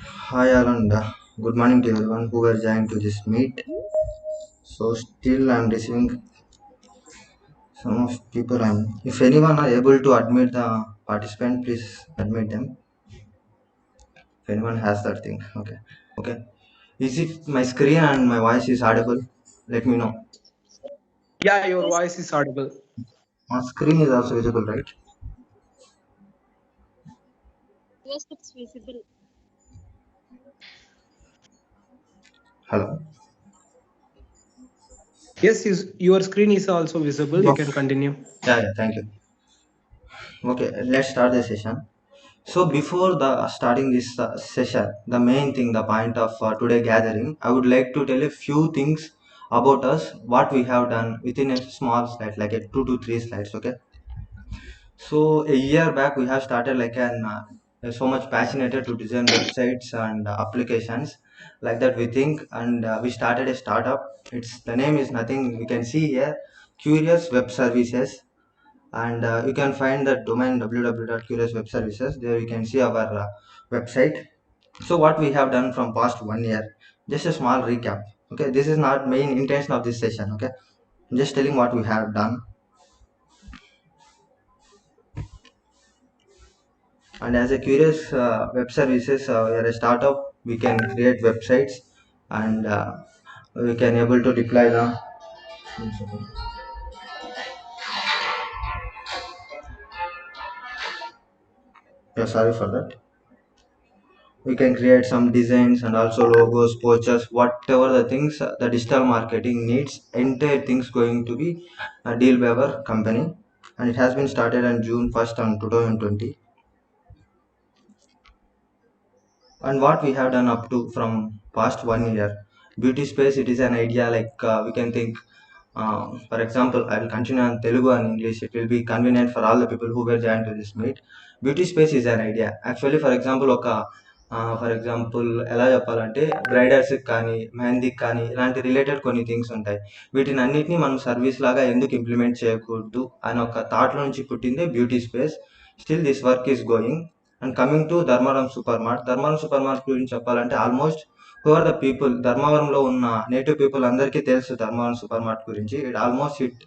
Hi Alan, good morning to everyone who were joined to this meet. So still I'm receiving some of people. If anyone are able to admit the participant, please admit them. If anyone has that thing, okay, okay. Is it my screen and my voice is audible? Let me know. Yeah, your Yes, voice is audible. My screen is also visible, right? yes, it's visible. Hello. Yes, your screen is also visible. You Yes. can continue. Yeah, thank you. Okay, let's start the session. So before the starting this session, the main thing, the point of today gathering, I would like to tell a few things about us, what we have done within a small slide, like a 2 to 3 slides. Okay. So a year back, we have started like so much passionate to design websites and applications like that. We think, and we started a startup. It's the name is nothing. We can see here, Curious Web Services, and you can find the domain www.curiouswebservices. There you can see our website. So what we have done from past 1 year, just a small recap. Okay, this is not main intention of this session. Okay, I'm just telling what we have done. And as a curious web services, we are a startup. We can create websites, and we can able to deploy them. Yeah, sorry for that. We can create some designs and also logos, posters, whatever the things the digital marketing needs. Entire things going to be a deal by our company, and it has been started on June 1st on 2020. And what we have done up to from past 1 year, beauty space, it is an idea like we can think. For example, I will continue on Telugu and English. It will be convenient for all the people who were joined to this meet. Beauty space is an idea. Actually, for example, for example ఎలా చెప్పాలంటే బ్రైడర్స్కి కానీ మెహందీకి కానీ ఇలాంటి related కొన్ని things ఉంటాయి. వీటిని అన్నిటిని మనం సర్వీస్ లాగా ఎందుకు ఇంప్లిమెంట్ చేయకూడదు అని ఒక థాట్లో నుంచి పుట్టిందే beauty space. Still this work is going. And coming to Dharmavaram super mart గురించి చెప్పాలంటే almost who are the people ధర్మవరంలో ఉన్న నేటివ్ పీపుల్ అందరికీ తెలుసు ధర్మవరం సూపర్ మార్ట్ గురించి. It almost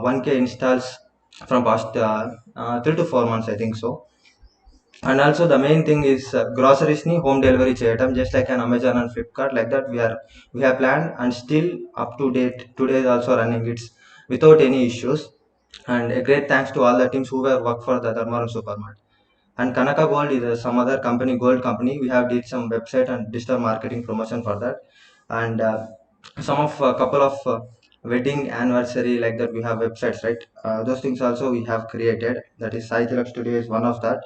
1K installs from past 3 to 4 months, I think so. And also the main thing is groceries ni home delivery చేయటం, just like an Amazon and Flipkart, like that we have planned, and still up to date today is also running, it's without any issues. And a great thanks to all the teams who were work for the Dharmaram Supermart. And Kanaka Gold is some other company, gold company. We have did some website and digital marketing promotion for that. And some of couple of wedding anniversary like that, we have websites, right? Those things also we have created. That is Sai Tilak Studio is one of that.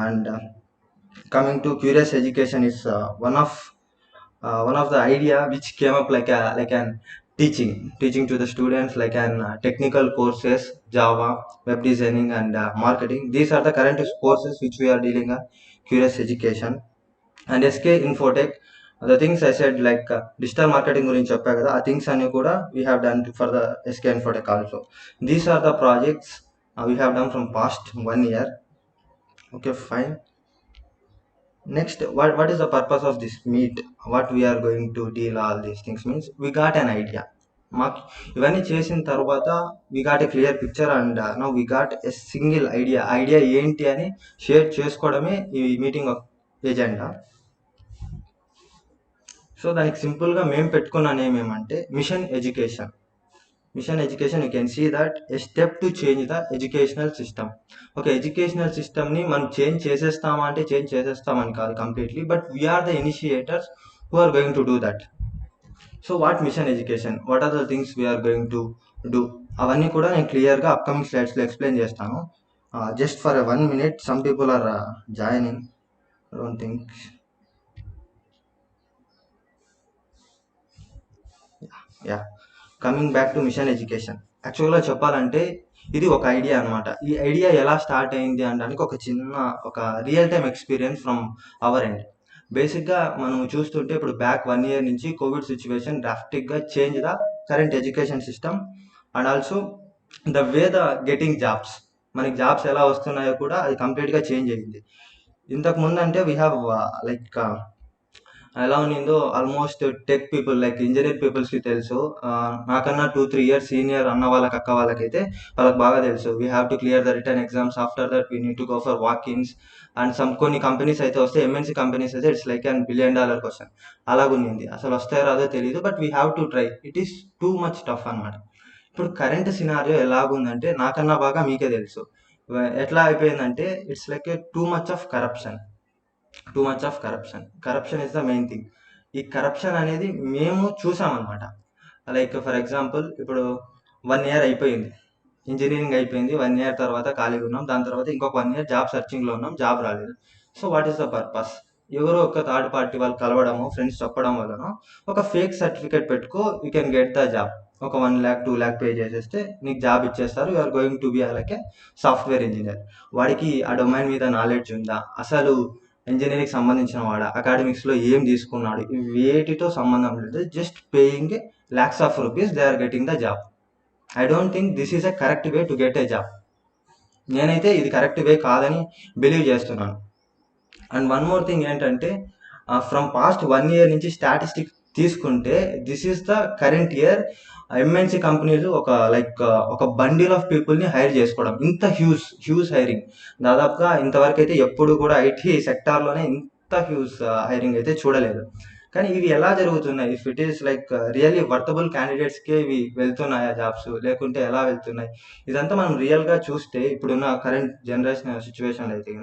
And coming to Curious Education is one of the idea which came up like an teaching to the students like an technical courses, Java, web designing, and marketing. These are the current courses which we are dealing Curious Education. And SK Infotech, the things I said like digital marketing గురించి చెప్పా కదా, ఆ things అన్ని కూడా we have done for the SK Infotech also. These are the projects we have done from past 1 year. Okay, fine. Next, what is the purpose of this meet? What we are going to deal all these things means we got an idea. మాకు ఇవన్నీ చేసిన తర్వాత we got a clear picture, and now we got a single idea ఏంటి అని share చేసుకోవడమే ఈ meeting agenda. So దానికి సింపుల్గా మేము పెట్టుకున్న నేమ్ ఏమంటే mission education. You can see that a step to change the educational system. ఒక ఎడ్యుకేషనల్ సిస్టమ్ని మనం చేంజ్ చేసేస్తామా అంటే చేంజ్ చేసేస్తామని కాదు completely, but we are the initiators who are going to do that. So what mission education, what are the things we are going to do, అవన్నీ కూడా నేను క్లియర్గా అప్కమింగ్ స్లైడ్స్లో ఎక్స్ప్లెయిన్ చేస్తాను. Just for 1 minute, some people are joining, don't think. Yeah, coming back to machine education. యాక్చువల్గా చెప్పాలంటే ఇది ఒక ఐడియా అనమాట. ఈ ఐడియా ఎలా స్టార్ట్ అయింది అనడానికి ఒక చిన్న ఒక real time experience from our end. బేసిక్గా మనం చూస్తుంటే ఇప్పుడు బ్యాక్ 1 year నుంచి కోవిడ్ సిచ్యువేషన్ డ్రాస్టిక్గా change the current education system, and also the way the getting jobs. మనకి జాబ్స్ ఎలా వస్తున్నాయో కూడా అది కంప్లీట్గా చేంజ్ అయింది. ఇంతకు ముందు అంటే వీ హ్యావ్ లైక్ ఎలా ఉన్నిందో almost tech people like engineer పీపుల్స్కి తెలుసు. నాకన్నా 2-3 years సీనియర్ అన్న వాళ్ళకి అక్క వాళ్ళకైతే వాళ్ళకి బాగా తెలుసు. We have to clear the written exams, after that we need to go for walk-ins and కొన్ని కంపెనీస్ అయితే వస్తే ఎంఎన్సీ కంపెనీస్ అయితే ఇట్స్ లైక్ $1 billion క్వశ్చన్ అలాగుంది. అసలు వస్తాయో రాదో తెలియదు, but we have to try. It is too much tough అనమాట. ఇప్పుడు కరెంట్ సినారియో ఎలాగుందంటే నాకన్నా బాగా మీకే తెలుసు. ఎట్లా అయిపోయిందంటే it's like too much of corruption. Corruption is the main thing. ఈ కరప్షన్ అనేది మేము చూసామన్నమాట. లైక్ ఫర్ ఎగ్జాంపుల్ ఇప్పుడు 1 year అయిపోయింది, ఇంజనీరింగ్ అయిపోయింది. 1 year తర్వాత ఖాళీగా ఉన్నాం. దాని తర్వాత ఇంకొక 1 year జాబ్ సర్చింగ్లో ఉన్నాం, జాబ్ రాలేదు. So what is the purpose? ఎవరో ఒక థర్డ్ పార్టీ వాళ్ళు కలవడము, ఫ్రెండ్స్ చెప్పడం వలన ఒక ఫేక్ సర్టిఫికేట్ పెట్టుకో, you can get the job. ఒక 1 lakh 2 lakh పే చేసేస్తే నీకు జాబ్ ఇచ్చేస్తారు. You are going to be like a software engineer. వాడికి ఆ డొమైన్ మీద నాలెడ్జ్ ఉందా, అసలు ఇంజనీరింగ్ సంబంధించిన వాడా, అకాడమిక్స్లో ఏం తీసుకున్నాడు, వేటితో సంబంధం లేదు. Just paying lakhs of rupees they are getting the job. I don't think this is a correct way to get a job. నేనైతే ఇది కరెక్ట్ వే కాదని బిలీవ్ చేస్తున్నాను. అండ్ వన్ మోర్ థింగ్ ఏంటంటే ఫ్రమ్ పాస్ట్ 1 year నుంచి statistic తీసుకుంటే this is the current year MNC కంపెనీలు ఒక bundle of పీపుల్ని హైర్ చేసుకోవడం. ఇంత హ్యూజ్ హైరింగ్ దాదాపుగా ఇంతవరకు అయితే ఎప్పుడు కూడా ఐటీ సెక్టార్లోనే ఇంత హ్యూజ్ హైరింగ్ అయితే చూడలేదు. కానీ ఇవి ఎలా జరుగుతున్నాయి? If it is like really worthable క్యాండిడేట్స్కే ఇవి వెళ్తున్నాయా జాబ్స్, లేకుంటే ఎలా వెళ్తున్నాయి? ఇదంతా మనం రియల్గా చూస్తే ఇప్పుడున్న కరెంట్ జనరేషన్ సిచ్యువేషన్లో అయితే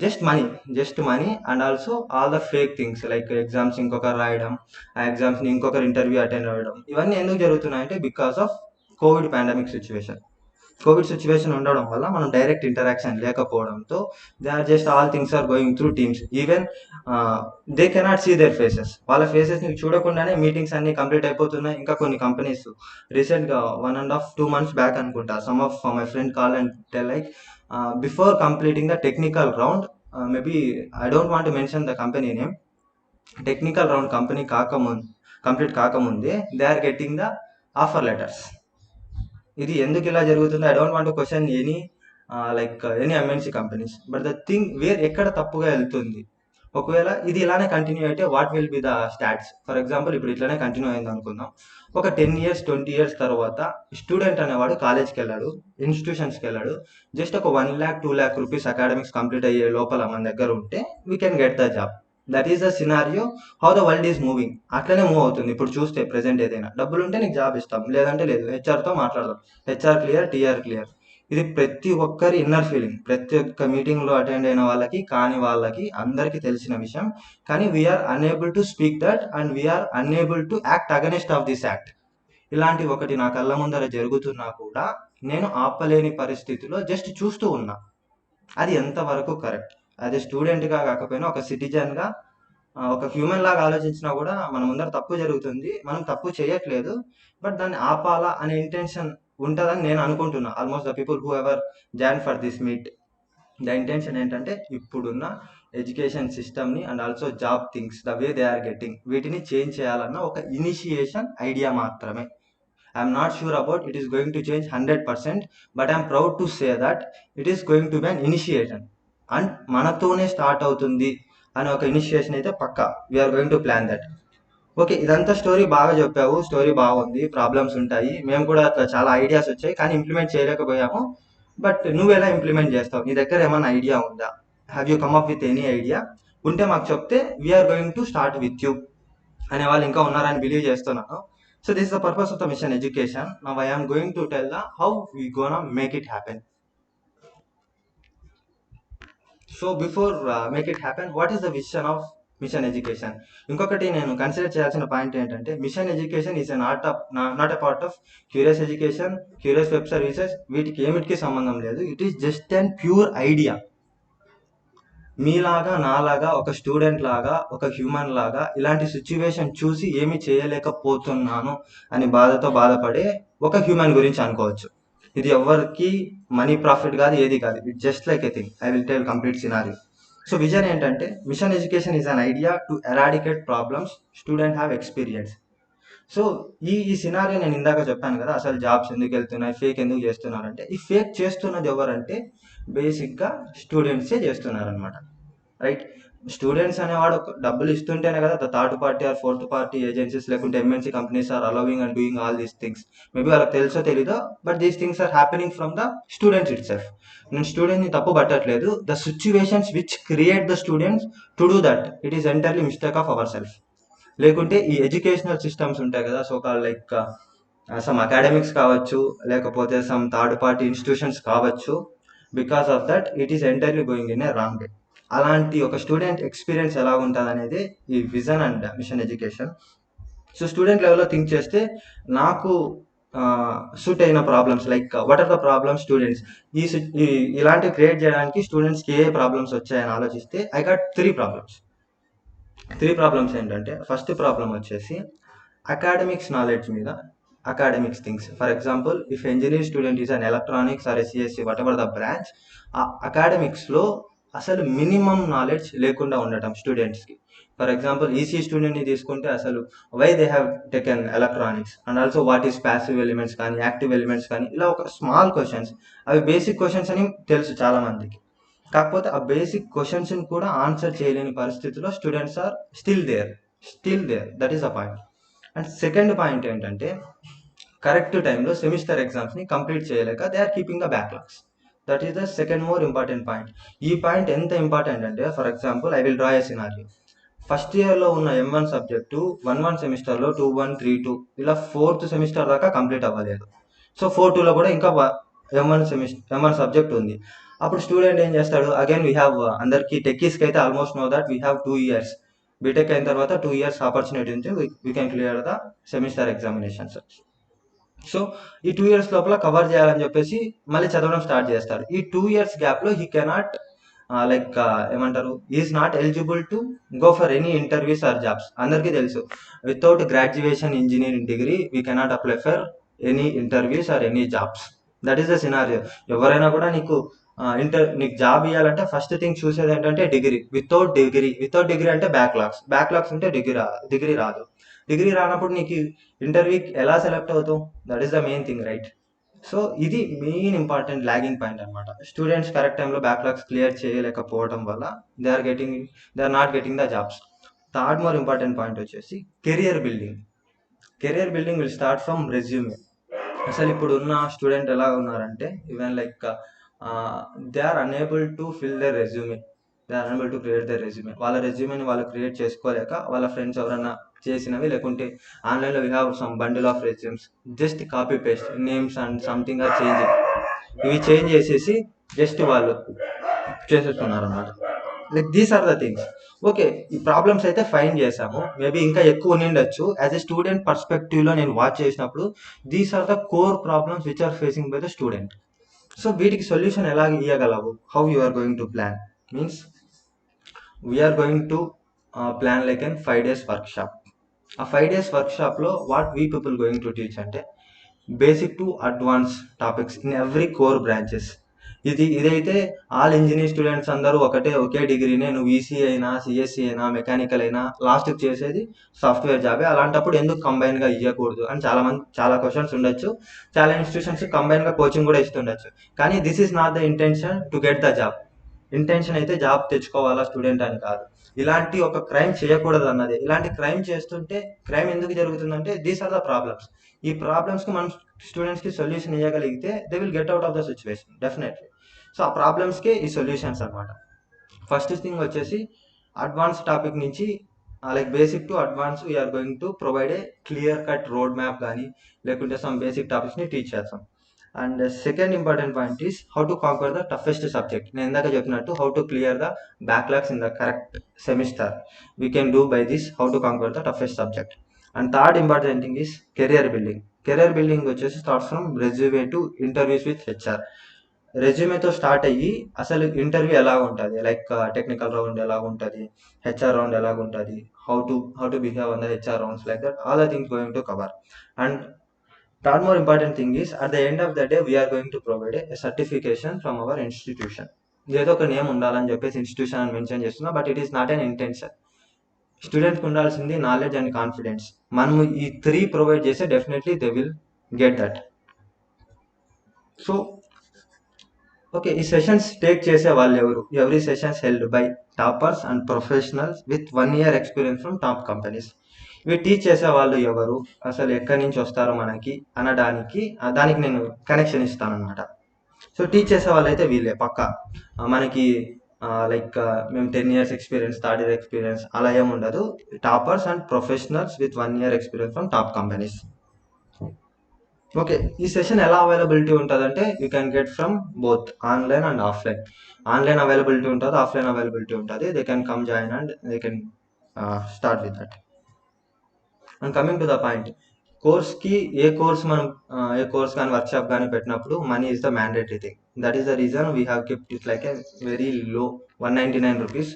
just money and also all the fake things like exams ఇంకొకరు రాయడం, ఆ ఎగ్జామ్స్ని ఇంకొకరు ఇంటర్వ్యూ అటెండ్ అవ్వడం, ఇవన్నీ ఎందుకు జరుగుతున్నాయంటే because of Covid pandemic situation ఉండడం వల్ల మనం డైరెక్ట్ ఇంటరాక్షన్ లేకపోవడంతో they are just all things are going through Teams. Even they cannot see their faces. వాళ్ళ ఫేసెస్ని చూడకుండానే మీటింగ్స్ అన్ని కంప్లీట్ అయిపోతున్నాయి. ఇంకా కొన్ని కంపెనీస్ రీసెంట్గా 1.5-2 months బ్యాక్ అనుకుంటా, some of my friend call and tell like before completing the technical round, maybe I don't want to mention the company name, technical round company complete కాకముందే they are getting the offer letters. ఇది ఎందుకు ఇలా జరుగుతుంది? I don't want to question any any MNC companies, but the thing ఎక్కడ తప్పుగా వెళ్తుంది? ఒకవేళ ఇది ఇలానే కంటిన్యూ అయితే what will be the stats? For example ఇప్పుడు ఇట్లానే కంటిన్యూ అయింది అనుకుందాం. ఒక 10 years 20 years తర్వాత స్టూడెంట్ అనేవాడు కాలేజ్కి వెళ్ళాడు, ఇన్స్టిట్యూషన్స్కి వెళ్ళాడు. జస్ట్ ఒక 1 lakh 2 lakh rupees academics complete అయ్యే లోపల మన దగ్గర ఉంటే we can get the job. That is the scenario how the world is moving. అట్లనే మూవ్ అవుతుంది. ఇప్పుడు చూస్తే ప్రెసెంట్ ఏదైనా డబ్బులు ఉంటే నీకు జాబ్ ఇస్తాం, లేదంటే లేదు. హెచ్ఆర్తో మాట్లాడదాం, హెచ్ఆర్ క్లియర్, టీఆర్ క్లియర్. ఇది ప్రతి ఒక్కరి ఇన్నర్ ఫీలింగ్. ప్రతి ఒక్క మీటింగ్లో అటెండ్ అయిన వాళ్ళకి కాని వాళ్ళకి అందరికీ తెలిసిన విషయం. కానీ we are unable to speak that and we are unable to act against of this act. ఇలాంటి ఒకటి నా కళ్ళ ముందర జరుగుతున్నా కూడా నేను ఆపలేని పరిస్థితిలో జస్ట్ చూస్తూ ఉన్నా. అది ఎంతవరకు కరెక్ట్? అదే స్టూడెంట్గా కాకపోయినా ఒక సిటిజన్గా, ఒక హ్యూమన్ లాగా ఆలోచించినా కూడా మన ముందర తప్పు జరుగుతుంది. మనం తప్పు చేయట్లేదు, బట్ దాన్ని ఆపాలా అనే ఇంటెన్షన్ ఉంటుందని నేను అనుకుంటున్నా. Almost the people whoever join for this meet, the intention ఏంటంటే ఇప్పుడున్న ఎడ్యుకేషన్ సిస్టమ్ని and also job things the way they are getting, వీటిని చేంజ్ చేయాలన్న ఒక ఇనిషియేషన్ ఐడియా మాత్రమే. I'm not sure about it is going to change 100%, but I'm proud to say that it is going to be an initiation. And మనతోనే start అవుతుంది అనే ఒక initiation అయితే పక్కా we are going to plan that. Okay, ఇదంతా story బాగా చెప్పావు, story బాగుంది. ప్రాబ్లమ్స్ ఉంటాయి, మేము కూడా అట్లా చాలా ఐడియాస్ వచ్చాయి, కానీ ఇంప్లిమెంట్ చేయలేకపోయాము. బట్ నువ్వు ఎలా ఇంప్లిమెంట్ చేస్తావు? నీ దగ్గర ఏమైనా ఐడియా ఉందా? Have you come up with any idea? ఉంటే మాకు చెప్తే we are going to start with you అనే వాళ్ళు ఇంకా ఉన్నారని బిలీవ్ చేస్తున్నాను. So this is the purpose of the mission education. Now I am going to tell the how we gonna make it happen. So before make it happen, what is the vision of mission education? ఇంకొకటి నేను consider చేయాల్సిన point ఏంటంటే mission education is not a part of curious education, curious web services. వీటికి ఏమిటికి సంబంధం లేదు. It is just and pure idea. మీలాగా నాలాగా ఒక స్టూడెంట్ లాగా, ఒక హ్యూమన్ లాగా ఇలాంటి సిచ్యువేషన్ చూసి ఏమి చేయలేకపోతున్నాను అని బాధపడే ఒక హ్యూమన్ గురించి అనుకోవచ్చు. ఇది ఎవరికి మనీ ప్రాఫిట్ కాదు, ఏది కాదు. It just like a thing. I will tell complete scenario. So vision ఏంటంటే mission education is an idea to eradicate problems student have experience. So ఈ సినారియో నేను ఇందాక చెప్పాను కదా, అసలు జాబ్స్ ఎందుకు వెళ్తున్నాయి, ఫేక్ ఎందుకు చేస్తున్నారంటే ఈ ఫేక్ చేస్తున్నది ఎవరంటే బేసిక్గా స్టూడెంట్సే చేస్తున్నారనమాట, రైట్. స్టూడెంట్స్ అనేవాడు డబ్బులు ఇస్తుంటేనే కదా third party or fourth party agencies లేకుంటే MNC companies are allowing and doing all these things. Maybe వాళ్ళకి తెలుసో తెలీదో, but these things are happening from the students itself. నేను స్టూడెంట్ని తప్పు పట్టట్లేదు. The situations which create the students to do that, it is entirely mistake of our self. లేకుంటే ఈ educational systems ఉంటాయి కదా, so call like some academics కావచ్చు, లేకపోతే సమ్ థర్డ్ పార్టీ ఇన్స్టిట్యూషన్స్ కావచ్చు, because of that it is entirely going in a wrong way. అలాంటి ఒక student experience ఎలా ఉంటుంది అనేది ఈ vision and mission education. So student లెవెల్లో థింక్ చేస్తే నాకు సూట్ అయిన problems like what are the problems students ఇలాంటివి క్రియేట్ చేయడానికి స్టూడెంట్స్కి ఏ ప్రాబ్లమ్స్ వచ్చాయని ఆలోచిస్తే ఐ గాట్ త్రీ ప్రాబ్లమ్స్ ఏంటంటే, ఫస్ట్ ప్రాబ్లం వచ్చేసి అకాడమిక్స్ నాలెడ్జ్ మీద, academics things. For example, if engineer student is an electronics are CSC whatever the branch, ఆ అకాడమిక్స్లో అసలు మినిమం నాలెడ్జ్ లేకుండా ఉండటం స్టూడెంట్స్కి. ఫర్ ఎగ్జాంపుల్, ఈసీ స్టూడెంట్ని తీసుకుంటే అసలు why they have taken electronics and also what is passive elements కానీ యాక్టివ్ ఎలిమెంట్స్ కానీ, ఇలా ఒక స్మాల్ క్వశ్చన్స్, అవి బేసిక్ క్వశ్చన్స్ అని తెలుసు చాలామందికి. కాకపోతే ఆ బేసిక్ క్వశ్చన్స్ని కూడా ఆన్సర్ చేయలేని పరిస్థితిలో students are still there. That is a point. And second point ఏంటంటే, కరెక్ట్ టైంలో సెమిస్టర్ ఎగ్జామ్స్ని కంప్లీట్ చేయలేక they are keeping the backlogs. That is the second more important point. ఈ పాయింట్ ఎంత ఇంపార్టెంట్ అంటే, for example I will draw a scenario. First ఇయర్లో ఉన్న M1 subject 1 సెమిస్టర్లో 2-1, 3-2 ఇలా ఫోర్త్ సెమిస్టర్ దాకా కంప్లీట్ అవ్వలేదు. సో 4-2లో కూడా ఇంకా M1 సబ్జెక్ట్ ఉంది. అప్పుడు స్టూడెంట్ ఏం చేస్తాడు, అగైన్ వీ హ్యావ్ అందరికీ టెక్కీస్కి అయితే almost know that we have 2 years. BTech అయిన తర్వాత 2 years ఆపర్చునిటీ ఉంది, we can clear the semester examinations. So ఈ 2 years లోపల కవర్ చేయాలని చెప్పేసి మళ్ళీ చదవడం స్టార్ట్ చేస్తాడు. ఈ 2 years గ్యాప్లో హీ కెనాట్ ఏమంటారు, is not eligible to go for any interviews or jobs. అందరికీ తెలుసు, without graduation engineering degree we cannot apply for any interviews or any jobs. That is the scenario. ఎవరైనా కూడా నీకు job ఇవ్వాలంటే first thing చూసేది ఏంటంటే degree. Without degree అంటే backlogs ఉంటే డిగ్రీ రాదు. డిగ్రీ రానప్పుడు నీకు ఇంటర్వ్యూకి ఎలా సెలెక్ట్ అవుతావు? That is the main thing, right? So ఇది మెయిన్ ఇంపార్టెంట్ లాగింగ్ పాయింట్ అనమాట. స్టూడెంట్స్ కరెక్ట్ టైంలో బ్యాక్లాగ్స్ క్లియర్ చేయలేకపోవడం వల్ల they are not getting the jobs. Third more important point వచ్చేసి career building will start from resume. అసలు ఇప్పుడు ఉన్న student ఎలా ఉన్నారంటే, even like they are unable to fill their resume, they are unable to create their resume. వాళ్ళ రెజ్యూమేని వాళ్ళు create చేసుకోలేక వాళ్ళ ఫ్రెండ్స్ ఎవరైనా చేసినవి, లేకుంటే ఆన్లైన్లో we have some bundle of resumes, just copy paste names and something or ఇవి చేంజ్ చేసేసి జస్ట్ వాళ్ళు చేసేస్తున్నారు అన్నమాట. Like these are the things. Okay, ఈ ప్రాబ్లమ్స్ అయితే ఫైన్ చేసాము, మేబీ ఇంకా ఎక్కువ ఉండిండొచ్చు. యాజ్ ఎ స్టూడెంట్ పర్స్పెక్టివ్లో నేను వాచ్ చేసినప్పుడు these are the core problems which are facing by the student. So వీటికి సొల్యూషన్ ఎలా ఇవ్వగలవు? How you are going to plan means, we are going to plan like an 5 days workshop. ఆ 5 days వర్క్షాప్లో what we people going to teach అంటే, basic to advance topics in every core branches. ఇదైతే all engineer students అందరూ ఒకే డిగ్రీనే, నువ్వు EC అయినా CSC అయినా mechanical అయినా లాస్ట్కి చేసేది సాఫ్ట్వేర్ జాబే. అలాంటప్పుడు ఎందుకు కంబైన్గా ఇవ్వకూడదు అని చాలా క్వశ్చన్స్ ఉండొచ్చు. చాలా ఇన్స్టిట్యూషన్స్ కంబైన్గా కోచింగ్ కూడా ఇస్తుండొచ్చు. కానీ this is not the intention to get the job. Intention అయితే జాబ్ తెచ్చుకోవాలా స్టూడెంట్ అని కాదు. ఇలాంటి ఒక క్రైమ్ చేయకూడదు అన్నది. ఇలాంటి క్రైమ్ చేస్తుంటే, క్రైమ్ ఎందుకు జరుగుతుందంటే దీస్ ఆర్ ద ప్రాబ్లమ్స్. ఈ ప్రాబ్లమ్స్కి మనం స్టూడెంట్స్కి సొల్యూషన్ ఇవ్వగలిగితే they will get out of the situation definitely. So ఆ ప్రాబ్లమ్స్కే ఈ సొల్యూషన్స్ అనమాట. ఫస్ట్ థింగ్ వచ్చేసి అడ్వాన్స్ టాపిక్ నుంచి like basic to advance we are going to provide a clear cut road map కానీ, లేకుంటే సమ్ బేసిక్ టాపిక్స్ని టీచ్ చేస్తాం. And second important point is how to conquer the toughest subject. నేను ఇందాక చెప్పినట్టు how to clear the backlogs in the correct semester we can do by this how to conquer the toughest subject. And third important thing is career building వచ్చేసి starts from resume to interviews with HR. రెజ్యూమేతో start అయ్యి అసలు interview ఎలా ఉంటుంది, like technical round ఎలా ఉంటుంది, HR round ఎలా ఉంటుంది, how to behave on the HR rounds, like that all the things going to cover. And third more important thing is at the end of the day we are going to provide a certification from our institution. ఏదో ఒక name ఉండాలని చెప్పేసి institution అని mention చేస్తున్నా, but it is not an intention. స్టూడెంట్కి ఉండాల్సింది knowledge and confidence. మనము ఈ 3 ప్రొవైడ్ చేస్తే definitely they will get that. So okay. ఈ సెషన్స్ టేక్ చేసే వాళ్ళు ఎవరు? Every sessions held by toppers and professionals with 1 year experience from top companies. ఇవి టీచ్ చేసే వాళ్ళు ఎవరు? అసలు ఎక్కడి నుంచి వస్తారో మనకి అనడానికి దానికి నేను కనెక్షన్ ఇస్తానన్నమాట. సో టీచ్ చేసే వాళ్ళైతే వీళ్ళే పక్కా. మనకి లైక్ మేము 10 years experience, third year experience అలా ఏముండదు. Toppers and professionals with 1 year experience from top companies. Okay. ఈ సెషన్ ఎలా అవైలబిలిటీ ఉంటదంటే you can get from both online and offline. Online availability ఉంటది. ఆఫ్‌లైన్ అవైలబిలిటీ ఉంటది. They can come join and they can start with that. And coming to the point, కోర్స్‌కి ఏ course గాని, workshop గాని పెట్టినప్పుడు money is the mandatory thing. That is the reason we have kept it like a very low ₹199.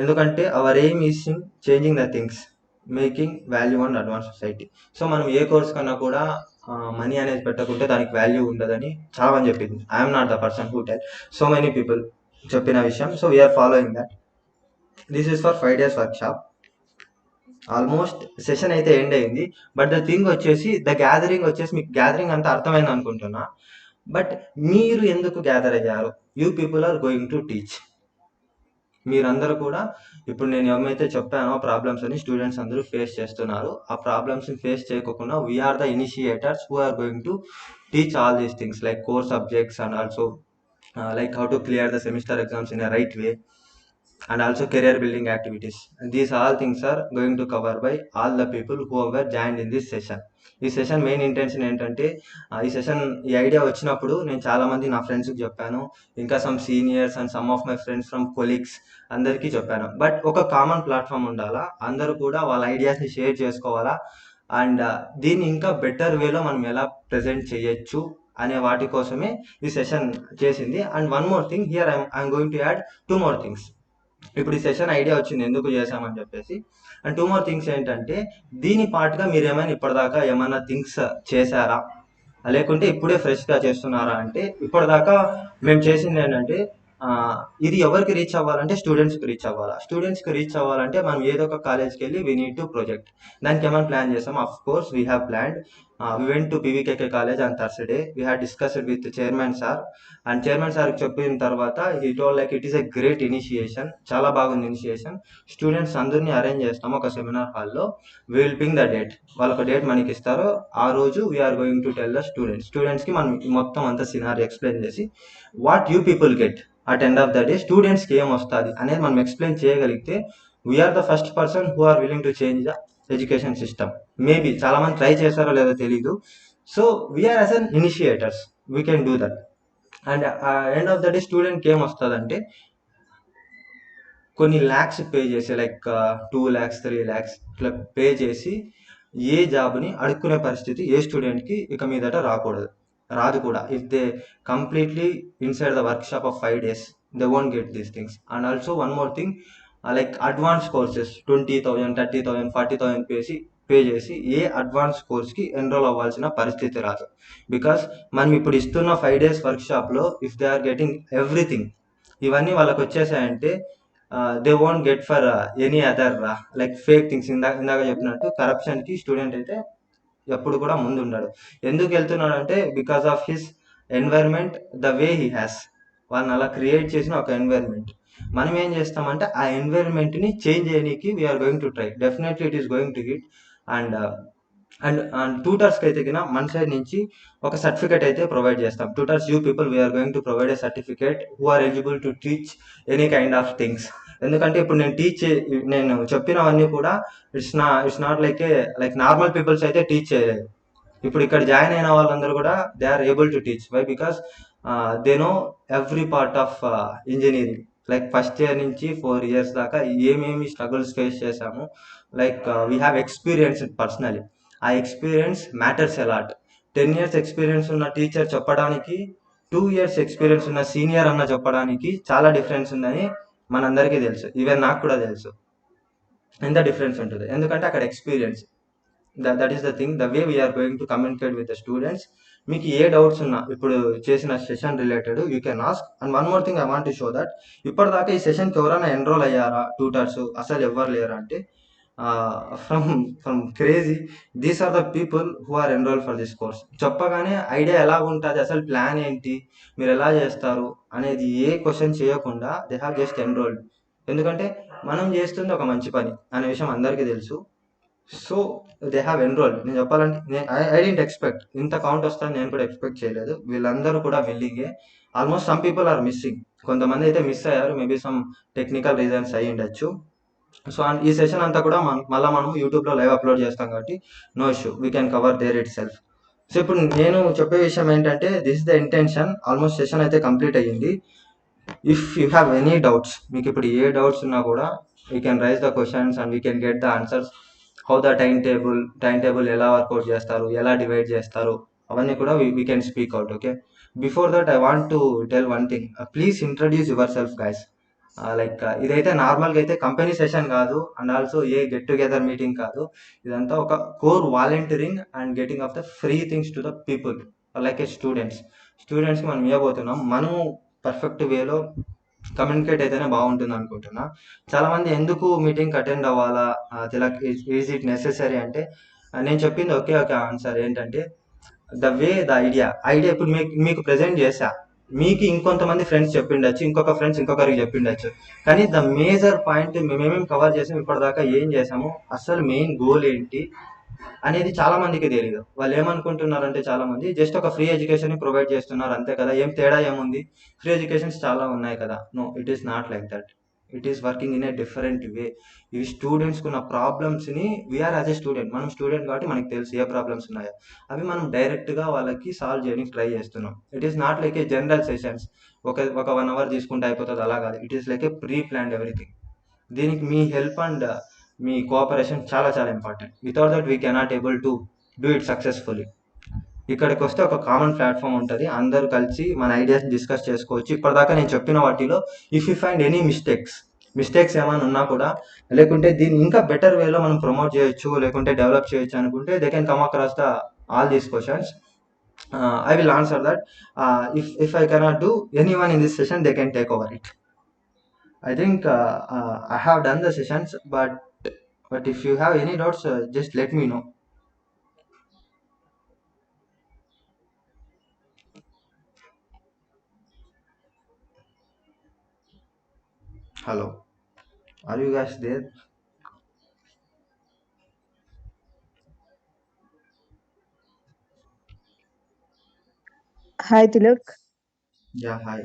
ఎందుకంటే hour aim is in changing the things, making value and advance society. So మనం ఏ course కన్నా కూడా money అనేది పెట్టకుంటే దానికి value ఉండదని చాలా మంది చెప్పింది. I'm not the person who tell, so many people చెప్పిన విషయం. So we are following that. This is for 5 days workshop. Almost session అయితే ఎండ్ అయింది. బట్ ద థింగ్ వచ్చేసి గ్యాదరింగ్ వచ్చేసి మీకు గ్యాదరింగ్ అంతా అర్థమైంది అనుకుంటున్నా. బట్ మీరు ఎందుకు గ్యాదర్ అయ్యారు? You people are going to teach. మీరందరూ కూడా ఇప్పుడు నేను ఏమైతే చెప్పానో ప్రాబ్లమ్స్ అని స్టూడెంట్స్ అందరూ ఫేస్ చేస్తున్నారు. ఆ ప్రాబ్లమ్స్ని ఫేస్ చేయకోకుండా we are the initiators who are going to teach all these things like core subjects and also like how to clear the semester exams in a right way and also career building activities. And these all things are going to cover by all the people who have joined in this session. ఈ session main intention ఏంటంటే ఈ idea వచ్చినప్పుడు నేను చాలా మంది నా ఫ్రెండ్స్కి చెప్పాను, ఇంకా some seniors and some of my friends from colleagues అందరికీ చెప్పాను. బట్ ఒక కామన్ ప్లాట్ఫామ్ ఉండాలా, అందరూ కూడా వాళ్ళ ఐడియాస్ని షేర్ చేసుకోవాలా అండ్ దీన్ని ఇంకా బెటర్ వేలో మనం ఎలా ప్రజెంట్ చేయొచ్చు అనే వాటి కోసమే ఈ సెషన్ చేసింది. And one more thing here I'm going to add 2 more things. ఇప్పుడు ఈ సెషన్ ఐడియా వచ్చింది ఎందుకు చేశామని చెప్పేసి. అండ్ 2 more things ఏంటంటే, దీని పాటుగా మీరు ఇప్పటిదాకా ఏమైనా థింగ్స్ చేశారా, లేకుంటే ఇప్పుడే ఫ్రెష్గా చేస్తున్నారా అంటే, ఇప్పటిదాకా మేము చేసింది ఏంటంటే ఇది ఎవరికి రీచ్ అవ్వాలంటే స్టూడెంట్స్కి రీచ్ అవ్వాలా. స్టూడెంట్స్కి రీచ్ అవ్వాలంటే మనం ఏదో ఒక కాలేజ్కి వెళ్ళి వీ నీడ్ టు ప్రొజెక్ట్. దానికి ఏమైనా ప్లాన్ చేస్తాం? Of course we have planned. We went to PVKK college on Thursday. We had discussed it with the chairman sir, and chairman sir చెప్పిన తర్వాత he told like it is a great initiation, చాలా బాగుంది initiation. Students అందరినీ arrange చేస్తాము ఒక seminar హాల్లో. we will ping the date. వాళ్ళొక date మనకి ఇస్తారు. ఆ రోజు we are going to tell the స్టూడెంట్స్కి మనం మొత్తం అంతా సినారీ ఎక్స్ప్లెయిన్ చేసి what you people get at end of the day, స్టూడెంట్స్కి ఏం వస్తుంది అనేది మనం ఎక్స్ప్లెయిన్ చేయగలిగితే we are the first person who are willing to change the education system. Maybe చాలా మంది ట్రై చేస్తారో లేదో తెలీదు. So we are as an initiators, we can do that. And end of the day స్టూడెంట్కి ఏం వస్తుందంటే కొన్ని ల్యాక్స్ పే చేసి లైక్ 2 lakhs 3 lakhs ఇట్లా పే చేసి ఏ జాబ్ని అడుక్కునే పరిస్థితి ఏ స్టూడెంట్కి ఇక మీదట రాదు కూడా. If they completely inside the workshop of 5 days they won't get these things. And also one more thing, like advance courses 20,000 30,000 40,000 pay చేసి ఏ అడ్వాన్స్ కోర్స్కి ఎన్రోల్ అవ్వాల్సిన పరిస్థితి రాదు. బికాస్ మనం ఇప్పుడు ఇస్తున్న 5 days వర్క్షాప్లో if they are getting everything, ఇవన్నీ వాళ్ళకి వచ్చేసాయంటే they won't get for any other like fake things. ఇందాక చెప్పినట్టు కరప్షన్కి స్టూడెంట్ అయితే ఎప్పుడు కూడా ముందు ఉన్నాడు. ఎందుకు వెళ్తున్నాడు అంటే because of his environment, the way he has, వాళ్ళని అలా క్రియేట్ చేసిన ఒక ఎన్వైర్న్మెంట్. మనం ఏం చేస్తామంటే ఆ ఎన్వైర్న్మెంట్ని చేంజ్ చేయడానికి we are going to try. Definitely it is going to hit. And and ట్యూటర్స్కి అయితే కినా మన సైడ్ నుంచి ఒక సర్టిఫికేట్ అయితే ప్రొవైడ్ చేస్తాం. Tutors you people we are going to provide a certificate who are eligible to teach any kind of things. ఎందుకంటే ఇప్పుడు నేను చెప్పినవన్నీ కూడా it's not like normal peoples అయితే టీచ్ చేయలేదు. ఇప్పుడు ఇక్కడ జాయిన్ అయిన వాళ్ళందరూ కూడా they are able to teach. Why? Because they know every part of engineering. Like first year నుంచి 4 years దాకా ఏమేమి స్ట్రగుల్స్ ఫేస్ చేశాము, like we have experience personally. ఆ experience matters allot. 10 years experience ఉన్న టీచర్ చెప్పడానికి 2 years ఎక్స్పీరియన్స్ ఉన్న senior అన్న చెప్పడానికి చాలా డిఫరెన్స్ ఉందని మనందరికీ తెలుసు. ఈవెన్ నాకు కూడా తెలుసు ఎంత డిఫరెన్స్ ఉంటుంది. ఎందుకంటే అక్కడ experience. That is the thing, the way we are going to communicate with the students. మీకు ఏ డౌట్స్ ఉన్నా ఇప్పుడు చేసిన session related you can ask. And one more thing I want to show that ఇప్పటిదాకా ఈ సెషన్కి ఎవరైనా ఎన్రోల్ అయ్యారా ట్యూటర్స్? అసలు ఎవరు లేరా అంటే from crazy. These are the people who are enroll for this course. చెప్పగానే ఐడియా ఎలా ఉంటుంది, అసలు ప్లాన్ ఏంటి, మీరు ఎలా చేస్తారు అనేది ఏ క్వశ్చన్ చేయకుండా దే హ్యావ్ జస్ట్ ఎన్రోల్డ్. ఎందుకంటే మనం చేస్తుంది ఒక మంచి పని అనే విషయం అందరికీ తెలుసు. So they have enrolled. నేను చెప్పాలంటే ఐ డెంట్ ఎక్స్పెక్ట్ ఇంత కౌంట్ వస్తుందని నేను కూడా ఎక్స్పెక్ట్ చేయలేదు. వీళ్ళందరూ కూడా విల్లింగే. Almost some people are missing. కొంతమంది అయితే మిస్ అయ్యారు, మేబీ సమ్ టెక్నికల్ రీజన్స్ అయ్యి ఉండొచ్చు. సో అండ్ ఈ సెషన్ అంతా కూడా మళ్ళీ మనం యూట్యూబ్లో లైవ్ అప్లోడ్ చేస్తాం కాబట్టి no issue, we can cover there itself. So ఇప్పుడు నేను చెప్పే విషయం ఏంటంటే this is the intention. Almost session అయితే కంప్లీట్ అయ్యింది. If you have any doubts, మీకు ఇప్పుడు ఏ డౌట్స్ ఉన్నా కూడా we can raise the questions and we can get the answers. How the time table ఎలా వర్కౌట్ చేస్తారు, ఎలా డివైడ్ చేస్తారు, అవన్నీ కూడా we can speak out. Okay, before that I want to tell one thing. Please introduce your self guys. Like ఇదైతే నార్మల్గా అయితే company session కాదు and also a get together meeting కాదు. ఇదంతా ఒక core volunteering and getting of the free things to the people like ఏ స్టూడెంట్స్కి మనం ఇవ్వబోతున్నాం. మనం పర్ఫెక్ట్ వేలో కమ్యూనికేట్ అయితేనే బాగుంటుంది అనుకుంటున్నా. చాలామంది ఎందుకు మీటింగ్ అటెండ్ అవ్వాలా, తిలక్ ఈజ్ ఇట్ నెసెసరీ అంటే నేను చెప్పింది ఒకే ఒక ఆన్సర్ ఏంటంటే ద ఐడియా ఇప్పుడు మీకు ప్రజెంట్ చేశా, మీకు ఇంకొంతమంది ఫ్రెండ్స్ చెప్పిండొచ్చు, ఇంకొక ఫ్రెండ్స్ ఇంకొకరికి చెప్పిండొచ్చు. కానీ ద మేజర్ పాయింట్ మేమేమేమి కవర్ చేసాం, ఇప్పటిదాకా ఏం చేసాము, అసలు మెయిన్ గోల్ ఏంటి అనేది చాలా మందికి తెలియదు. వాళ్ళు ఏమనుకుంటున్నారంటే చాలా మంది జస్ట్ ఒక ఫ్రీ ఎడ్యుకేషన్ ప్రొవైడ్ చేస్తున్నారు అంతే కదా, ఏం తేడా ఏముంది, ఫ్రీ ఎడ్యుకేషన్స్ చాలా ఉన్నాయి కదా. No, it is not like that. It is working in a different way. ఇవి స్టూడెంట్స్కి ఉన్న ప్రాబ్లమ్స్ని, వీఆర్ యాజ్ ఏ స్టూడెంట్, మనం స్టూడెంట్ కాబట్టి మనకి తెలుసు ఏ ప్రాబ్లమ్స్ ఉన్నాయో, అవి మనం డైరెక్ట్గా వాళ్ళకి సాల్వ్ చేయడానికి ట్రై చేస్తున్నాం. It is not like A general sessions, ఒక 1 hour తీసుకుంటే అయిపోతుంది, అలా కాదు. It is like A pre planned everything. దీనికి మీ హెల్ప్ అండ్ మీ కోఆపరేషన్ చాలా చాలా important. Without that we cannot able to do it successfully. ఇక్కడికి వస్తే ఒక కామన్ ప్లాట్ఫామ్ ఉంటుంది, అందరూ కలిసి మన ఐడియాస్ డిస్కస్ చేసుకోవచ్చు. ఇప్పటిదాకా నేను చెప్పిన వాటిలో if you find any mistakes ఏమైనా ఉన్నా కూడా, లేకుంటే దీన్ని ఇంకా బెటర్ వేలో మనం ప్రమోట్ చేయొచ్చు, లేకుంటే డెవలప్ చేయొచ్చు అనుకుంటే they can come across the all these questions. I will answer that. If I cannot do, anyone in this session they can take over it. I think I have done the sessions, but if you have any doubts, just let me know. Hello, are you guys there? Hi, Tilak. Yeah, hi.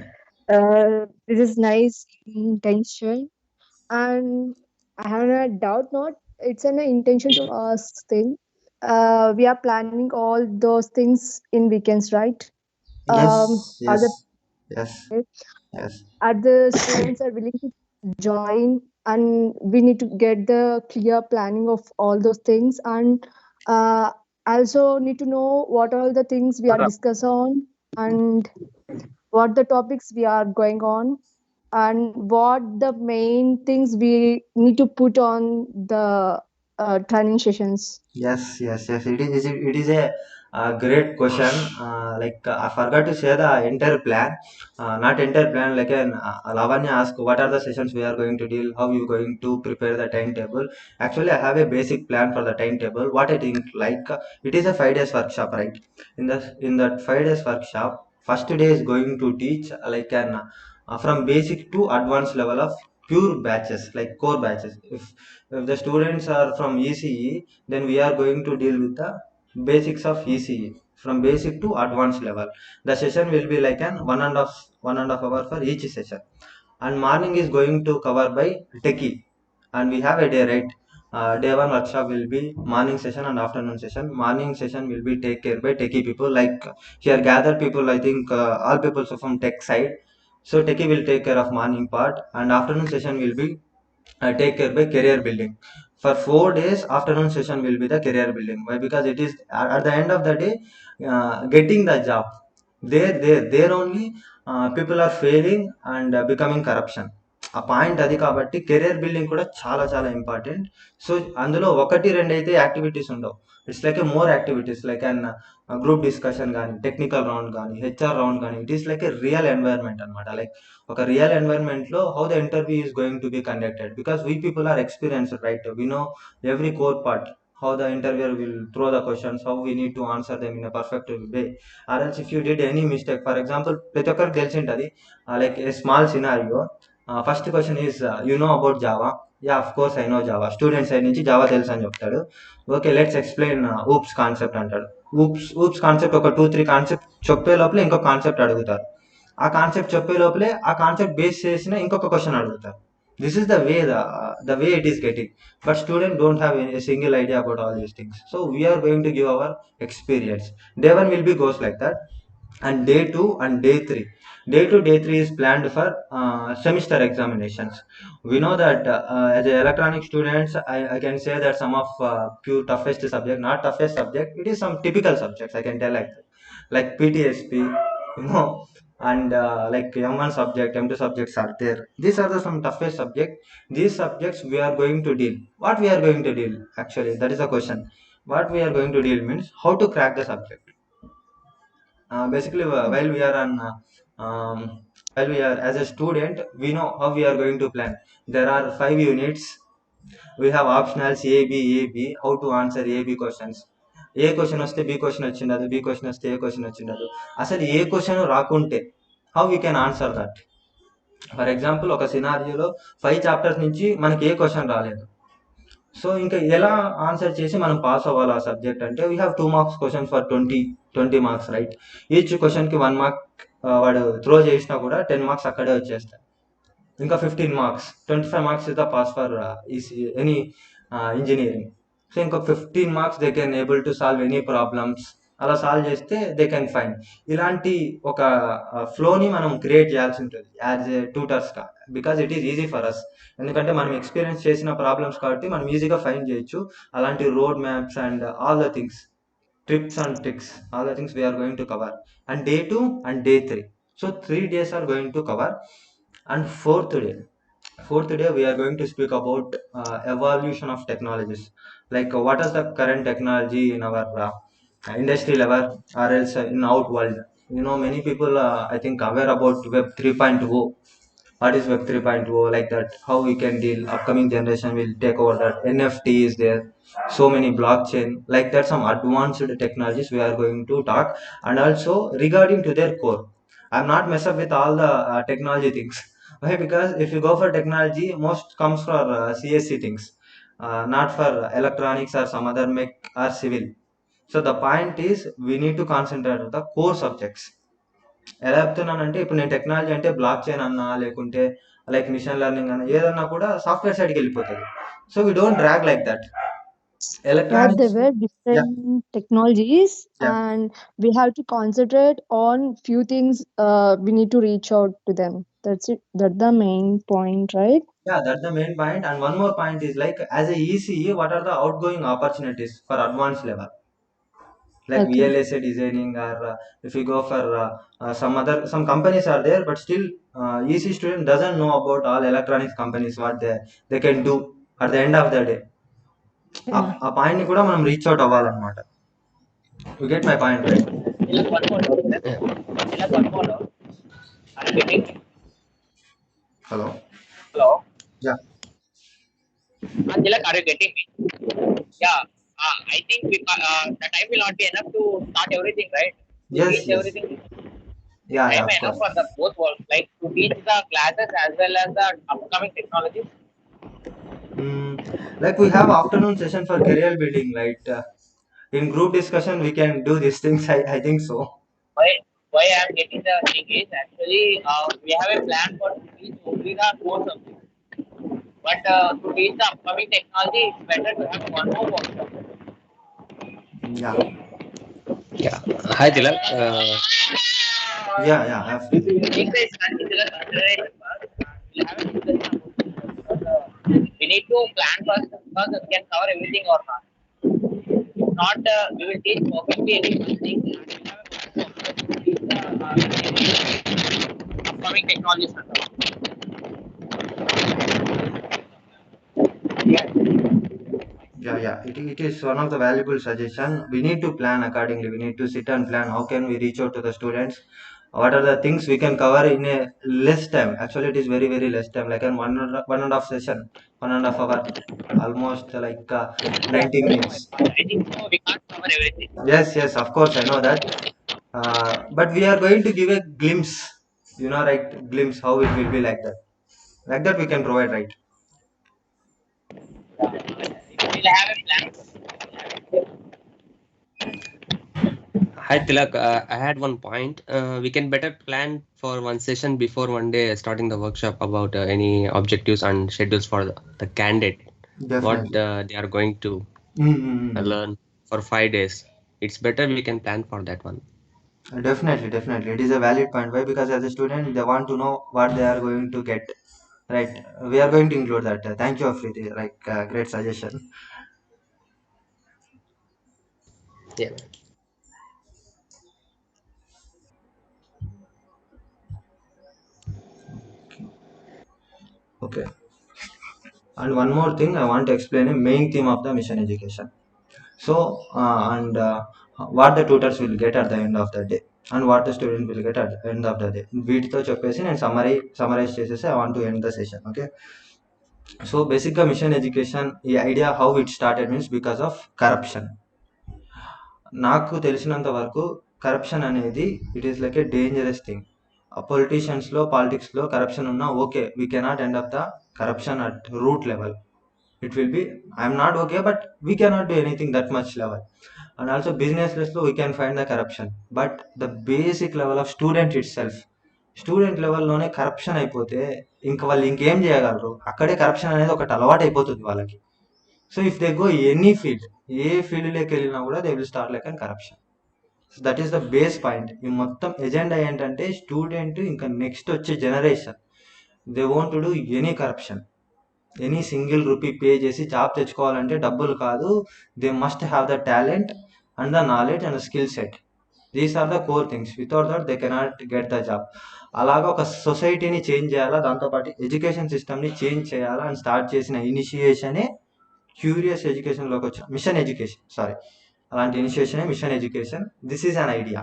This is nice intention, and I have a doubt. Not it's an intention to ask thing. We are planning all those things in weekends, right? Yes, Are yes, the yes, yes, students are willing to join, and we need to get the clear planning of all those things, and also need to know what all the things we are discuss on, and what the topics we are going on, and what the main things we need to put on the training sessions. yes, yes, yes. It is a great question. I forgot to say the entire plan. Not entire plan. Like Lavanya asked, what are the sessions we are going to deal? How you going to prepare the timetable? Actually, I have a basic plan for the timetable. What I think, it is a 5 days workshop, right? In that 5 days workshop, first day is going to teach from basic to advanced level of pure batches, like core batches. If the students are from ECE, then we are going to deal with the basics of ECE from basic to advanced level. The session will be like an one and a half hour for each session. And morning is going to cover by techie, and we have a day, right? Day one workshop will be morning session and afternoon session. Morning session will be take care by techie people. Like here gathered people, I think all people are from tech side. So techie will take care of morning part, and afternoon session will be take care by career building. For 4 days, afternoon session will be the career building. Why? Because it is at the end of the day, getting the job. There only people are failing and becoming corruption. ఆ point అది కాబట్టి career building కూడా చాలా చాలా important. So అందులో ఒకటి రెండు అయితే యాక్టివిటీస్ ఉండవు. It's like a more activities like and group discussion కానీ, టెక్నికల్ రౌండ్ కానీ, హెచ్ఆర్ రౌండ్ కానీ, it is like a real environment అనమాట. లైక్ ఒక రియల్ ఎన్వైర్న్మెంట్లో how the interview is going to be conducted because we people are experienced right, we know every core part, how the interviewer will throw the questions, how we need to answer them in a perfect way, or else if you did any mistake, for example ప్రతి ఒక్కరికి తెలిసింటది like a small scenario. First question is you know about Java? Yeah, of course I know Java. Student side నుంచి Java తెలుసు అని చెప్తాడు. Okay let's explain oops concept అంటాడు. Oops concept ఒక 2-3 concept చెప్పే లోపలే ఇంకో కాన్సెప్ట్ అడుగుతారు. ఆ కాన్సెప్ట్ చెప్పే లోపలే ఆ కాన్సెప్ట్ బేస్ చేసిన ఇంకొక క్వశ్చన్ అడుగుతారు. This is the way it is getting, but students don't have a single idea about all these things. So we are going to give our experience. Day 1 will be goes like that, and day 2 and day 3. Day 3 is planned for semester examinations. We know that as a electronic students, I can say that some of few toughest subject, not toughest subject, it is some typical subjects I can tell like PTSP, you know, and like M1 subject, M2 subjects are there. These are some toughest subject. These subjects we are going to deal. What we are going to deal? Actually, that is the question. What we are going to deal means how to crack the subject. Basically, while we are on, while we are as a student, we know how we are going to plan. There are 5 units. We have optionals A, B. How to answer A, B questions. A question వస్తే B question వచ్చిండదు, B question వస్తే ఏ question వచ్చిండదు. అసలు ఏ question రాకుంటే how we can answer that. For example ఒక సినారియోలో 5 chapters నుంచి మనకి ఏ question రాలేదు. So ఇంకా ఎలా ఆన్సర్ చేసి మనం పాస్ అవ్వాలి ఆ సబ్జెక్ట్ అంటే we have 2 marks question for 20 marks right. Each క్వశ్చన్కి 1 మార్క్ వాడు త్రో చేసినా కూడా 10 మార్క్స్ అక్కడే వచ్చేస్తాయి. ఇంకా 15 marks, 25 marks is the pass for any engineering. So ఇంకొక 15 marks they can able to solve any problems. అలా సాల్వ్ చేస్తే దే కెన్ ఫైండ్. ఇలాంటి ఒక ఫ్లోని మనం క్రియేట్ చేయాల్సి ఉంటుంది యాజ్ ఏ ట్యూటర్స్గా, because it is easy for us. ఎందుకంటే మనం ఎక్స్పీరియన్స్ చేసిన ప్రాబ్లమ్స్ కాబట్టి మనం ఈజీగా ఫైండ్ చేయొచ్చు. అలాంటి road maps and all the things, trips and tricks, all the things we are going to cover. And day 2 and day 3. So 3 days are going to cover. And fourth day we are going to speak about evolution of technologies, like what is the current technology in our industry level or else in out world. You know, many people I think aware about web 3.0. What is web 3.0, like that, how we can deal. Upcoming generation will take over that. NFT is there, so many blockchain, like that, some advanced technologies we are going to talk. And also regarding to their core, I'm not mess up with all the technology things. Why? Because if you go for technology, most comes for CSC things, not for electronics or some other mech or civil. So the point is we need to concentrate on the core subjects. ఎలా చెప్తున్నానంటే ఇప్పుడు నేను technology అంటే block chain అన్నా లేకుంటే like machine learning అన్నా ఏదన్నా కూడా సాఫ్ట్వేర్ సైడ్కి వెళ్ళిపోతుంది. So we don't drag like that. Yeah, there electronics, were yeah, different technologies, yeah, and we have to concentrate on few things. We need to reach out to them. That's it. That's the main point, right? yeah, that's the main point. And one more point is like as a ECE, what are the outgoing opportunities for advanced level? Like Okay. VLSA designing, or if you go for some companies are there, but still EC student doesn't know about all electronics companies, what they can do at the end of the day. Yeah. ఆ point ని కూడా మనం reach out అవ్వాలన్నమాట. You get my point right? Hello, Hello. Yeah, Tilak, are you getting me? Yeah. I think the time will not be enough to start everything, right? To yes, teach yes, everything. yeah, Time of enough course. for the both worlds, like to teach the classes as well as the upcoming technologies. Like we have afternoon session for career building, right? In group discussion we can do these things. I think so. Why I am getting the thing is actually we have a plan for to teach only the core subject. But to teach the upcoming technology, it's better to have one more workshop. Yeah, Yeah. Hi, Tilak. yeah, absolutely. Take this into the consideration first. We'll have a discussion about this. We need to plan first because we can cover everything or not. If not, we will teach perfectly any thing and we have a workshop to teach the upcoming technologies. It is one of the valuable suggestion. We need to plan accordingly. We need to sit and plan. How can we reach out to the students? What are the things we can cover in a less time? Actually, it is very very less time. Like in one and a half session, 1.5 hour, almost like 90 minutes. I think so. We can't cover everything. Yes, of course, I know that. But we are going to give a glimpse. Right? Glimpse how it will be like that. Like that, we can provide, right? We'll have a plan. Hi Tilak, I had one point. We can better plan for one session before one day starting the workshop about any objectives and schedules for the candidate, what Definitely. they are going to learn for 5 days. It's better we can plan for that one. Definitely. It is a valid point. Why? Because as a student, they want to know what they are going to get. Right? We are going to include that. Thank you, Afridi. Great suggestion. Yeah. Okay. And one more thing, I want to explain a main theme of the mission education. So, what the tutors will get at the end of the day, and what the student will get at the end of the day. వీటితో చెప్పేసి నేను summarise చేసేసి I want to end the session. Okay. So basically mission education, ఈ idea how it started means because of corruption. నాకు తెలిసినంత వరకు corruption అనేది it is like a dangerous thing. పొలిటీషియన్స్లో పాలిటిక్స్లో కరప్షన్ ఉన్నా okay, we cannot end up the corruption at root level. It will be, I'm not okay, but we cannot do anything that much level. And also business level we can find the corruption, but the basic level of student itself, student లెవెల్లోనే corruption అయిపోతే ఇంకా వాళ్ళు ఇంకేం చేయగలరు? అక్కడే corruption అనేది ఒకటి అలవాటు అయిపోతుంది వాళ్ళకి. So if they go any field, ఏ ఫీల్డ్లోకి వెళ్ళినా కూడా they will start like and corruption. So that is the base point. ఈ మొత్తం ఎజెండా ఏంటంటే స్టూడెంట్ ఇంకా నెక్స్ట్ వచ్చే generation they want to do any corruption. Any single rupee pay చేసి జాబ్ తెచ్చుకోవాలంటే డబ్బులు కాదు, they must have the talent and the knowledge and the skill set. These are the core things. Without that they cannot get the job. అలాగా ఒక సొసైటీని change చేయాలా, దాంతోపాటు education సిస్టమ్ని చేంజ్ చేయాలా అని స్టార్ట్ చేసిన ఇనిషియేషనే క్యూరియస్ ఎడ్యుకేషన్లోకి వచ్చిన మిషన్ ఎడ్యుకేషన్. అలాంటి ఇనిషియేషనే mission education. This is an idea.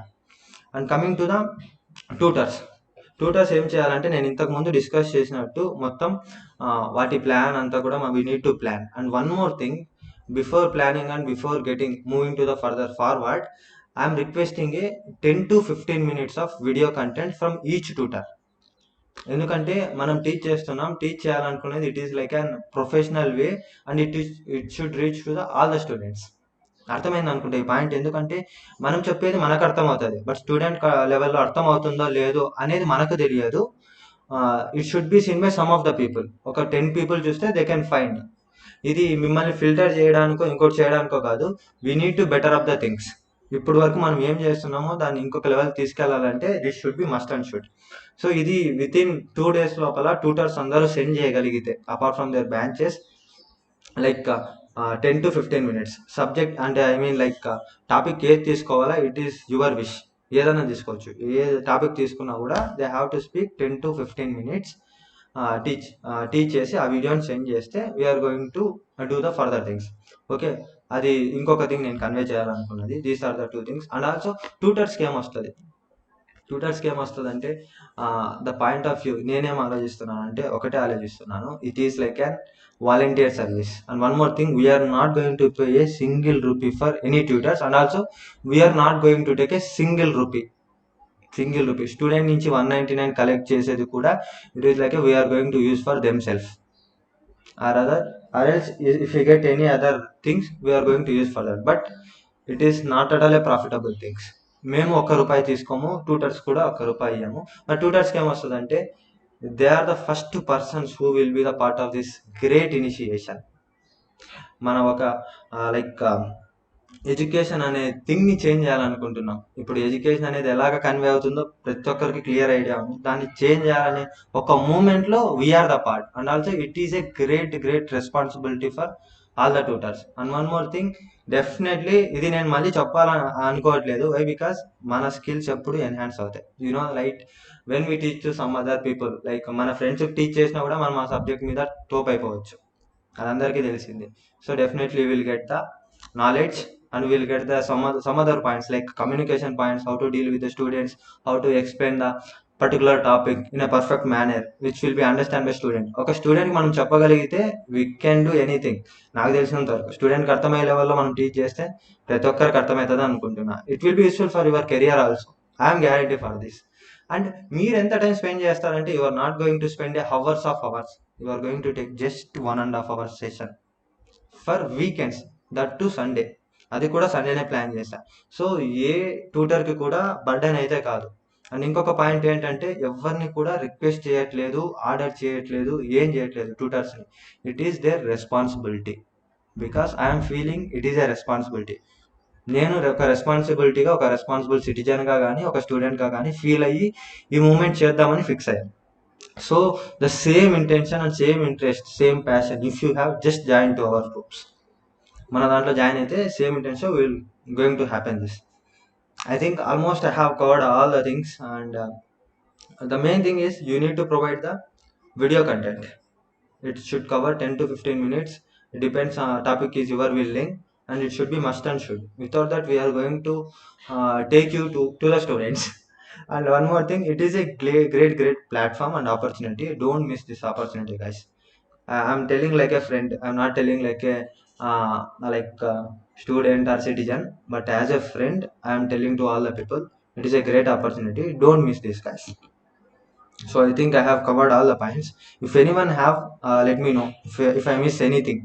And coming to the tutors ఏం చేయాలంటే నేను ఇంతకు ముందు డిస్కస్ చేసినట్టు మొత్తం వాటి ప్లాన్ అంతా కూడా we need to plan. And one more thing, before planning and before moving to the further forward, I'm requesting a 10 to 15 minutes of video content from each tutor. ఎందుకంటే మనం టీచ్ చేయాలనుకునేది it is like an professional way and it should reach to all the students. అర్థమైంది అనుకుంటే ఈ point. ఎందుకంటే మనం చెప్పేది మనకు అర్థమవుతుంది, బట్ స్టూడెంట్ లెవెల్లో అర్థం అవుతుందో లేదో అనేది మనకు తెలియదు. It should be seen by some of the people. ఒక 10 people చూస్తే దే కెన్ ఫైండ్. ఇది మిమ్మల్ని ఫిల్టర్ చేయడానికో ఇంకోటి చేయడానికో కాదు. We need to better up the things. ఇప్పుడు వరకు మనం ఏం చేస్తున్నామో దాన్ని ఇంకొక లెవెల్ తీసుకెళ్లాలంటే this should be must and should. So ఇది విత్ ఇన్ 2 days లోపల ట్యూటర్స్ అందరూ సెండ్ చేయగలిగితే apart from their branches, like 10 to 15 minutes subject అంటే ఐ మీన్ లైక్ టాపిక్ ఏది తీసుకోవాలా, ఇట్ ఈస్ యువర్ విష్. ఏదైనా తీసుకోవచ్చు. ఏ టాపిక్ తీసుకున్నా కూడా they have to speak 10 to 15 minutes, teach చేసి ఆ వీడియోని సెండ్ చేస్తే we are going to do the further things. Okay, అది ఇంకొక థింగ్ నేను కన్వే చేయాలనుకున్నది. These are the 2 things. And also ట్యూటర్స్కి ఏమొస్తుంది అంటే ద పాయింట్ ఆఫ్ వ్యూ నేనేం ఆలోచిస్తున్నాను అంటే ఒకటే ఆలోచిస్తున్నాను, it is like an volunteer service. And one more thing, we are not going to pay a single rupee for any tutors. And also we are not going to take a single rupee. Student నుంచి 199 collect చేసేది కూడా it is like we are going to use for themself or else if you get any other things we are going to use for that, but it is not at all a profitable things. మేము ₹1 తీసుకోము, tutors కూడా ₹1 ఇయ్యము. But ట్యూటర్స్కి ఏమొస్తుందంటే they are the first persons who will be the part of this great initiation. మనం ఒక like education అనే థింగ్ని change చేయాలనుకుంటున్నాం. ఇప్పుడు ఎడ్యుకేషన్ అనేది ఎలాగ కన్వే అవుతుందో ప్రతి ఒక్కరికి క్లియర్ ఐడియా ఉంది. దాన్ని చేంజ్ చేయాలనే ఒక మూమెంట్లో we are the part. And also it is a great responsibility for all the tutors. And one more thing, definitely ఇది నేను మళ్ళీ చెప్పాలని అనుకోవట్లేదు. వై? బికాస్ మన స్కిల్స్ ఎప్పుడు ఎన్హాన్స్ అవుతాయి. Right, when we teach to some other people, like మన ఫ్రెండ్స్కి టీచ్ చేసినా కూడా మనం ఆ సబ్జెక్ట్ మీద టోప్ అయిపోవచ్చు. అది అందరికీ తెలిసింది. So definitely will get the knowledge and we'll get the some other points like communication points, how to deal with the students, how to explain the particular topic in a perfect manner which will be understand by student. ఒక student మనం చెప్పగలిగితే we can do anything. నాకు తెలిసినంత వరకు స్టూడెంట్కి అర్థమయ్యే లెవెల్లో మనం టీచ్ చేస్తే ప్రతి ఒక్కరికి అర్థమవుతుంది అనుకుంటున్నా. It will be useful for your career also. I'm guarantee for this. And మీరు ఎంత టైం స్పెండ్ చేస్తారంటే you are not going to spend a hours of hours, you are going to take just 1.5 hours session for weekends, that to Sunday. అది కూడా సండేనే plan చేశా. So ఏ ట్యూటర్కి కూడా burden అయితే కాదు. And ఇంకొక పాయింట్ ఏంటంటే ఎవరిని కూడా రిక్వెస్ట్ చేయట్లేదు, ఆర్డర్ చేయట్లేదు, ఏం చేయట్లేదు ట్యూటర్స్ని. It is their responsibility because I'm feeling it is a responsibility. నేను ఒక రెస్పాన్సిబిలిటీగా, ఒక రెస్పాన్సిబుల్ సిటిజన్గా కానీ, ఒక స్టూడెంట్గా కానీ ఫీల్ అయ్యి ఈ మూమెంట్ చేద్దామని ఫిక్స్ అయ్యాను. So the same intention and same interest, same passion if you have just join to our groups. మన దాంట్లో జాయిన్ అయితే same intention will going to happen this. I think almost I have covered all the things, and the main thing is you need to provide the video content. It should cover 10 to 15 minutes. It depends on topic is your willing, and it should be must and should. Without that, we are going to take you to the students. And one more thing, it is a great platform and opportunity. Don't miss this opportunity, guys. I'm telling like a friend. I'm not telling like a student or citizen, but as a friend, I'm telling to all the people, it is a great opportunity. Don't miss this, guys. So I think I have covered all the points. If anyone have, let me know if I miss anything.